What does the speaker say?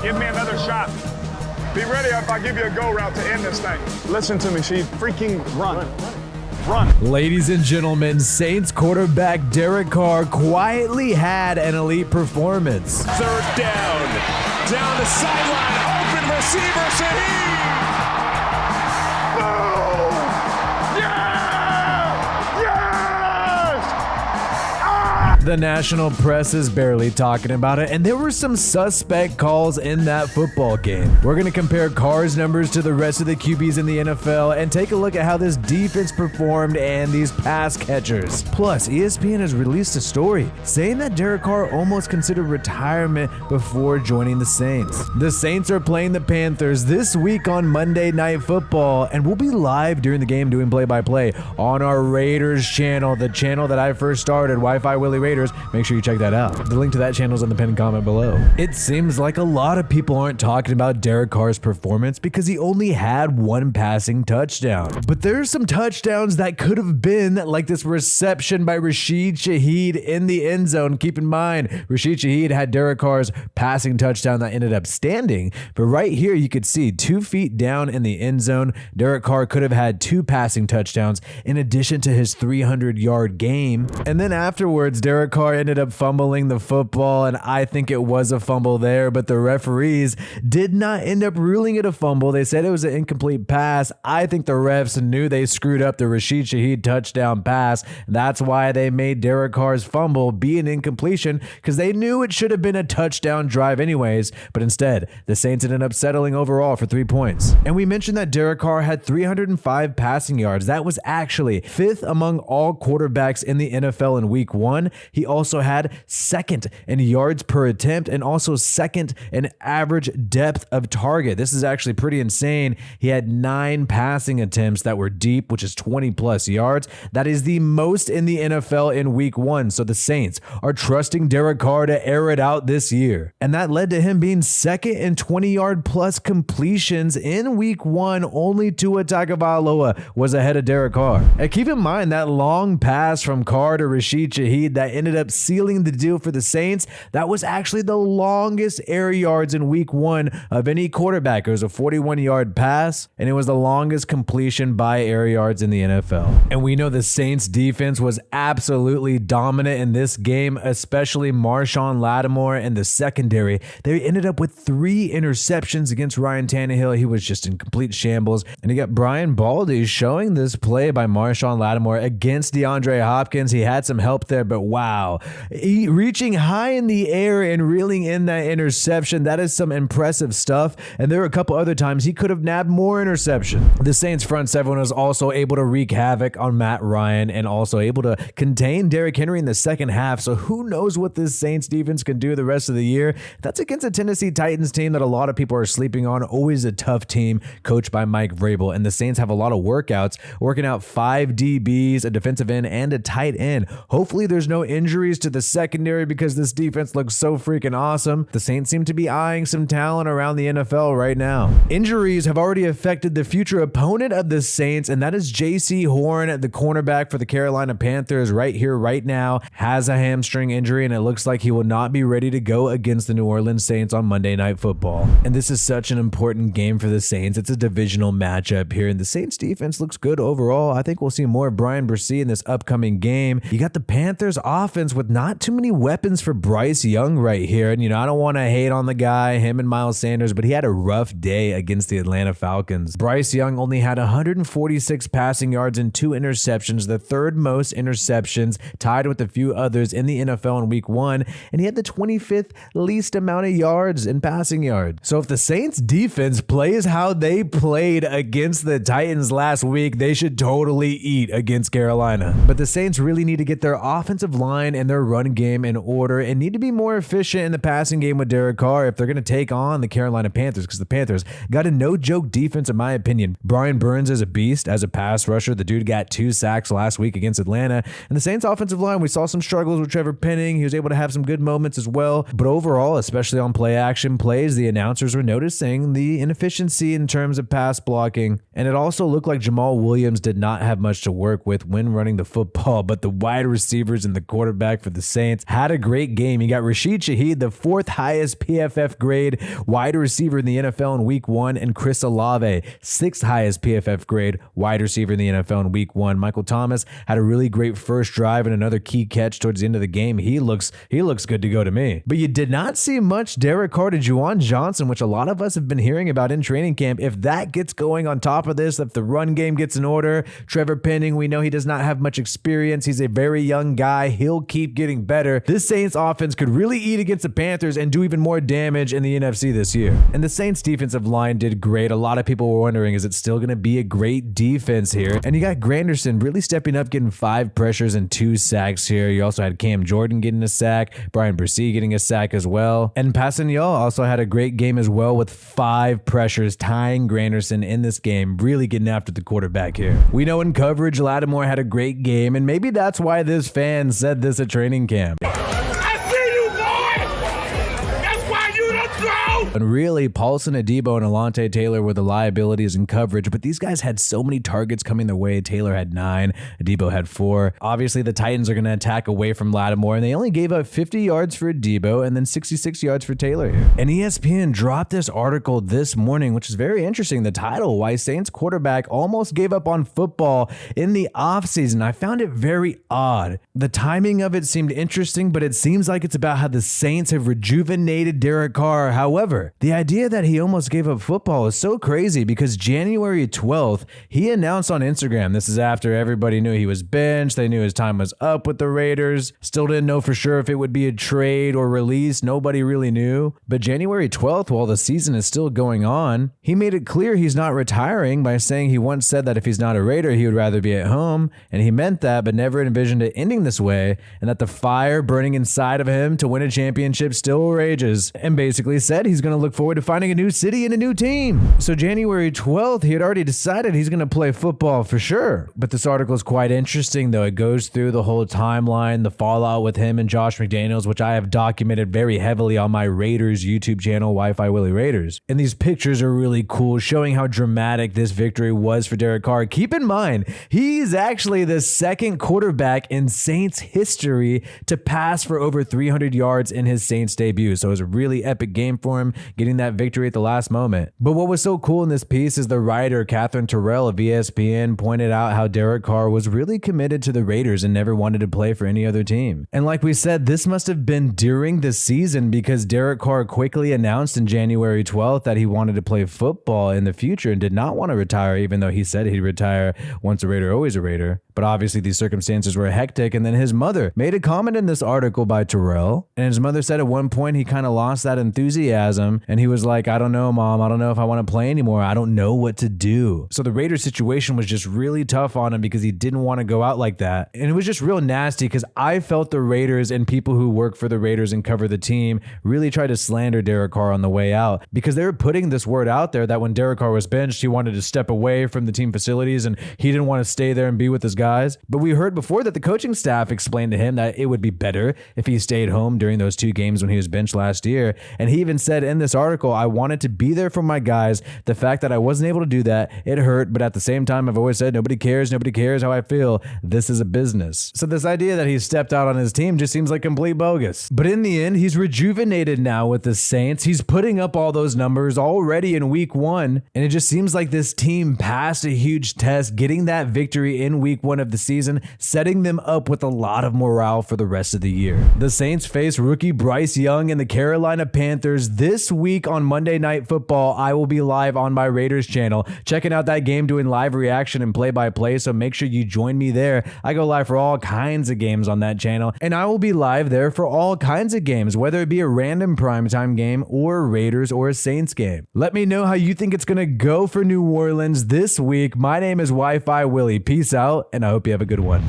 Give me another shot. Be ready if I give you a go route to end this thing. Listen to me, Chief. Freaking run. Ladies and gentlemen, Saints quarterback Derek Carr quietly had an elite performance. Third down the sideline, open receiver, Shaheed. Boom! The national press is barely talking about it, and there were some suspect calls in that football game. We're going to compare Carr's numbers to the rest of the QBs in the NFL and take a look at how this defense performed and these pass catchers. Plus, ESPN has released a story saying that Derek Carr almost considered retirement before joining the Saints. The Saints are playing the Panthers this week on Monday Night Football, and we'll be live during the game doing play-by-play on our Raiders channel, the channel that I first started, WiFiWillie Raiders. Make sure you check that out. The link to that channel is in the pinned comment below. It seems like a lot of people aren't talking about Derek Carr's performance because he only had one passing touchdown. But there's some touchdowns that could have been like this reception by Rashid Shaheed in the end zone. Keep in mind, Rashid Shaheed had Derek Carr's passing touchdown that ended up standing. But right here, you could see 2 feet down in the end zone, Derek Carr could have had 2 passing touchdowns in addition to his 300-yard game. And then afterwards, Derek Carr ended up fumbling the football, and I think it was a fumble there, but the referees did not end up ruling it a fumble. They said it was an incomplete pass. I think the refs knew they screwed up the Rashid Shaheed touchdown pass. That's why they made Derek Carr's fumble be an incompletion, because they knew it should have been a touchdown drive anyways, but instead, the Saints ended up settling overall for 3 points. And we mentioned that Derek Carr had 305 passing yards. That was actually 5th among all quarterbacks in the NFL in week 1. He also had 2nd in yards per attempt and also 2nd in average depth of target. This is actually pretty insane. He had 9 passing attempts that were deep, which is 20 plus yards. That is the most in the NFL in week 1. So the Saints are trusting Derek Carr to air it out this year. And that led to him being 2nd in 20-yard plus completions in week 1. Only Tua Tagovailoa was ahead of Derek Carr. And keep in mind that long pass from Carr to Rashid Shaheed that ended up sealing the deal for the Saints. That was actually the longest air yards in week 1 of any quarterback. It was a 41-yard pass, and it was the longest completion by air yards in the NFL. And we know the Saints defense was absolutely dominant in this game, especially Marshawn Lattimore and the secondary. They ended up with 3 interceptions against Ryan Tannehill. He was just in complete shambles. And you got Brian Baldy showing this play by Marshawn Lattimore against DeAndre Hopkins. He had some help there, but wow. He reaching high in the air and reeling in that interception. That is some impressive stuff. And there were a couple other times he could have nabbed more interception. The Saints front 7 was also able to wreak havoc on Matt Ryan and also able to contain Derrick Henry in the second half. So who knows what this Saints defense can do the rest of the year. That's against a Tennessee Titans team that a lot of people are sleeping on. Always a tough team coached by Mike Vrabel. And the Saints have a lot of workouts, working out 5 DBs, a defensive end, and a tight end. Hopefully there's no injuries to the secondary because this defense looks so freaking awesome. The Saints seem to be eyeing some talent around the NFL right now. Injuries have already affected the future opponent of the Saints, and that is J.C. Horn, the cornerback for the Carolina Panthers right here, right now, has a hamstring injury, and it looks like he will not be ready to go against the New Orleans Saints on Monday Night Football. And this is such an important game for the Saints. It's a divisional matchup here, and the Saints defense looks good overall. I think we'll see more Brian Bresee in this upcoming game. You got the Panthers offense with not too many weapons for Bryce Young right here. And, I don't want to hate on the guy, him and Miles Sanders, but he had a rough day against the Atlanta Falcons. Bryce Young only had 146 passing yards and 2 interceptions, the 3rd most interceptions, tied with a few others in the NFL in week 1. And he had the 25th least amount of yards in passing yards. So if the Saints defense plays how they played against the Titans last week, they should totally eat against Carolina. But the Saints really need to get their offensive line and their run game in order and need to be more efficient in the passing game with Derek Carr if they're going to take on the Carolina Panthers, because the Panthers got a no-joke defense in my opinion. Brian Burns is a beast as a pass rusher. The dude got 2 sacks last week against Atlanta. And the Saints offensive line, we saw some struggles with Trevor Penning. He was able to have some good moments as well. But overall, especially on play action plays, the announcers were noticing the inefficiency in terms of pass blocking. And it also looked like Jamal Williams did not have much to work with when running the football, but the wide receivers and the quarterback quarterback for the Saints, had a great game. He got Rashid Shaheed, the 4th highest PFF grade wide receiver in the NFL in week 1, and Chris Olave, 6th highest PFF grade wide receiver in the NFL in week 1. Michael Thomas had a really great first drive and another key catch towards the end of the game. He looks good to go to me. But you did not see much Derek Carr to Juwan Johnson, which a lot of us have been hearing about in training camp. If that gets going on top of this, if the run game gets in order, Trevor Penning, we know he does not have much experience. He's a very young guy. He'll keep getting better. This Saints offense could really eat against the Panthers and do even more damage in the NFC this year. And the Saints defensive line did great. A lot of people were wondering, is it still going to be a great defense here? And you got Granderson really stepping up, getting 5 pressures and 2 sacks here. You also had Cam Jordan getting a sack, Brian Bresee getting a sack as well. And Passanel also had a great game as well with 5 pressures, tying Granderson in this game, really getting after the quarterback here. We know in coverage, Lattimore had a great game, and maybe that's why this fan said this at training camp. And really, Paulson, Adebo, and Alontae Taylor were the liabilities in coverage, but these guys had so many targets coming their way. Taylor had 9, Adebo had 4. Obviously, the Titans are going to attack away from Lattimore, and they only gave up 50 yards for Adebo and then 66 yards for Taylor here. And ESPN dropped this article this morning, which is very interesting. The title, Why Saints Quarterback Almost Gave Up on Football in the Offseason. I found it very odd. The timing of it seemed interesting, but it seems like it's about how the Saints have rejuvenated Derek Carr. However, the idea that he almost gave up football is so crazy because January 12th, he announced on Instagram, this is after everybody knew he was benched, they knew his time was up with the Raiders, still didn't know for sure if it would be a trade or release, nobody really knew. But January 12th, while the season is still going on, he made it clear he's not retiring by saying he once said that if he's not a Raider, he would rather be at home, and he meant that but never envisioned it ending this way, and that the fire burning inside of him to win a championship still rages, and basically said he's going to look forward to finding a new city and a new team. So January 12th, he had already decided he's going to play football for sure. But this article is quite interesting, though. It goes through the whole timeline, the fallout with him and Josh McDaniels, which I have documented very heavily on my Raiders YouTube channel, WiFiWillie Raiders. And these pictures are really cool, showing how dramatic this victory was for Derek Carr. Keep in mind, he's actually the 2nd quarterback in Saints history to pass for over 300 yards in his Saints debut. So it was a really epic game for him, getting that victory at the last moment. But what was so cool in this piece is the writer Catherine Terrell of ESPN pointed out how Derek Carr was really committed to the Raiders and never wanted to play for any other team. And like we said, this must have been during the season because Derek Carr quickly announced in January 12th that he wanted to play football in the future and did not want to retire, even though he said he'd retire once a Raider, always a Raider. But obviously these circumstances were hectic, and then his mother made a comment in this article by Terrell, and his mother said at one point he kind of lost that enthusiasm, and he was like, I don't know, Mom, I don't know if I want to play anymore. I don't know what to do. So the Raiders situation was just really tough on him because he didn't want to go out like that. And it was just real nasty because I felt the Raiders and people who work for the Raiders and cover the team really tried to slander Derek Carr on the way out because they were putting this word out there that when Derek Carr was benched, he wanted to step away from the team facilities and he didn't want to stay there and be with his guys. But we heard before that the coaching staff explained to him that it would be better if he stayed home during those 2 games when he was benched last year. And he even said in this article, I wanted to be there for my guys. The fact that I wasn't able to do that, it hurt. But at the same time, I've always said nobody cares how I feel. This is a business. So this idea that he stepped out on his team just seems like complete bogus. But in the end, he's rejuvenated now with the Saints. He's putting up all those numbers already in week 1. And it just seems like this team passed a huge test, getting that victory in week 1 of the season, setting them up with a lot of morale for the rest of the year. The Saints face rookie Bryce Young and the Carolina Panthers this week on Monday Night Football. I will be live on my Raiders channel, checking out that game, doing live reaction and play-by-play, so make sure you join me there. I go live for all kinds of games on that channel, and I will be live there for all kinds of games, whether it be a random primetime game or a Raiders or a Saints game. Let me know how you think it's going to go for New Orleans this week. My name is WiFiWillie. Peace out, and I hope you have a good one.